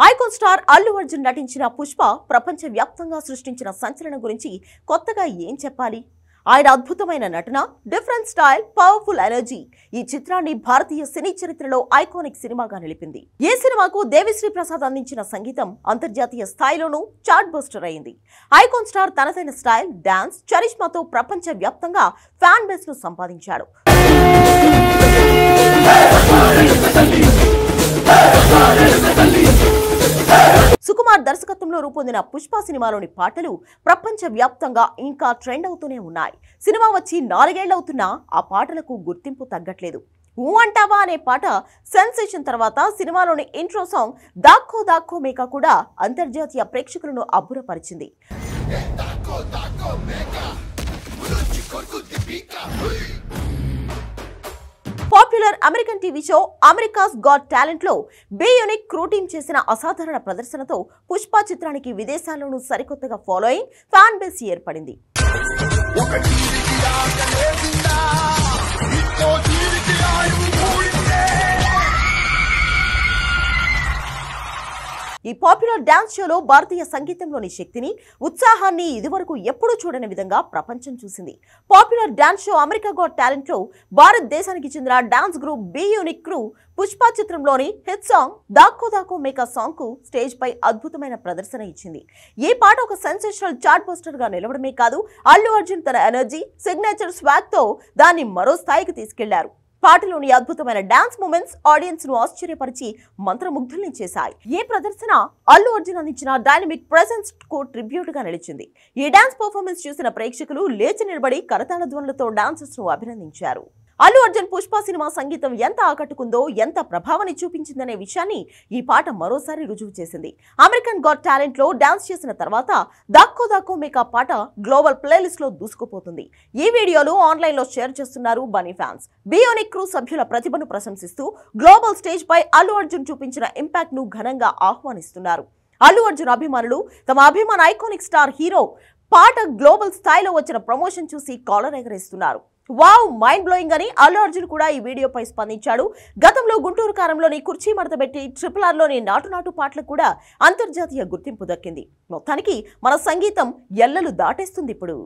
Icon star Allu Arjun నటించిన పుష్ప ప్రపంచవ్యాప్తంగా సృష్టించిన సంచలనం గురించి కొత్తగా ఏం చెప్పాలి? ఆయన అద్భుతమైన నటన, డిఫరెంట్ స్టైల్, పవర్ఫుల్ ఎనర్జీ ఈ చిత్రాన్ని భారతీయ సినీ చరిత్రలో ఐకానిక్ సినిమాగా నిలిపింది. ఈ సినిమాకు దేవిశ్రీ ప్రసాద్ అందించిన సంగీతం అంతర్జాతీయ స్థాయిలోనూ చార్ట్ బస్టర్ అయింది. ఐకాన్ స్టార్ తనదైన స్టైల్, డాన్స్, చరిష్మాతో ప్రపంచవ్యాప్తంగా ఫ్యాన్ బేస్ ను సంపాదించాడు. సుకుమార్ దర్శకత్వంలో రూపొందిన పుష్ప సినిమాలోని పాటలు ప్రపంచవ్యాప్తంగా ఇంకా ట్రెండ్ అవుతూనే ఉన్నాయి. సినిమా వచ్చి 4 ఏళ్లవుతున్నా ఆ పాటలకు గుర్తింపు తగ్గట్లేదు. ఊ అంటావా అనే పాట సెన్సేషన్ తర్వాత సినిమాలోని ఇంట్రో సాంగ్ దాక్కో దాక్కో మేకా కూడా అంతర్జాతీయ ప్రేక్షకులను అబ్బురపరిచింది. Popular American TV show America's got talent లో బి యూనిక్ క్రూ టీమ్ చేసిన అసాధారణ ప్రదర్శనతో పుష్ప చిత్రానికి విదేశాల్లోనూ సరికొత్తగా ఫాలోయింగ్, ఫ్యాన్ బేస్ ఏర్పడింది. ఈ పాపులర్ డాన్స్ షోలో భారతీయ సంగీతంలోని శక్తిని, ఉత్సాహాన్ని ఇదివరకు ఎప్పుడూ చూడని విధంగా ప్రపంచం చూసింది. Popular dance show America got talent లో భారతదేశానికి చెందిన dance group B unique crew Pushpa చిత్రంలోని హిట్ సాంగ్ దాక్కో దాక్కో మేకా సాంగ్ కు స్టేజ్ పై అద్భుతమైన ప్రదర్శన ఇచ్చింది. ఈ పాట ఒక సెన్సేషనల్ చార్ట్ బస్టర్ గా నిలవడమే కాదు, అల్లు అర్జున్ తన ఎనర్జీ, సిగ్నేచర్ స్వాగ్ తో దాన్ని మరో స్థాయికి తీసుకెళ్లారు. పాటలోని అద్భుతమైన డాన్స్ మూమెంట్స్ ఆడియన్స్ ను ఆశ్చర్యపరిచి మంత్రముగ్ధుల్ని చేశాయి. ఈ ప్రదర్శన అల్లు అర్జున్ అందించిన డైనమిక్ ప్రెజెన్స్ కు ట్రిబ్యూట్ గా నిలిచింది. ఈ డాన్స్ పర్ఫార్మెన్స్ చూసిన ప్రేక్షకులు లేచి నిలబడి కరతాళ ధ్వనులతో డాన్సర్స్ ను అభినందించారు. అల్లు అర్జున్ పుష్ప సినిమా సంగీతం ఎంత ఆకట్టుకుందో, ఎంత ప్రభావాన్ని చూపించిందనే విషయాన్ని ఈ పాట మరోసారి రుజువు చేసింది. అమెరికన్ గాట్ టాలెంట్ లో డాన్స్ చేసిన తర్వాత దాక్కో దాక్కో మేకా పాట గ్లోబల్ ప్లేలిస్ట్ లో దూసుకుపోతుంది. ఈ వీడియోలు ఆన్లైన్ లో షేర్ చేస్తున్నారు Bunny fans. B unique crew సభ్యుల ప్రతిభను ప్రశంసిస్తూ గ్లోబల్ స్టేజ్ పై అల్లు అర్జున్ చూపించిన ఇంపాక్ట్ ను ఘనంగా ఆహ్వానిస్తున్నారు. అల్లు అర్జున్ అభిమానులు తమ అభిమాన ఐకానిక్ స్టార్ హీరో పాట గ్లోబల్ స్థాయిలో వచ్చిన ప్రమోషన్ చూసి కాలర్ ఎగరేస్తున్నారు. వావ్, మైండ్ బ్లోయింగ్ అని అల్లు అర్జున్ కూడా ఈ వీడియోపై స్పందించాడు. గతంలో గుంటూరు కారంలోని కుర్చీ మడతబెట్టి RRR లోని నాటు నాటు పాటలకు కూడా అంతర్జాతీయ గుర్తింపు దక్కింది. మొత్తానికి మన సంగీతం ఎల్లలు దాటేస్తుంది ఇప్పుడు.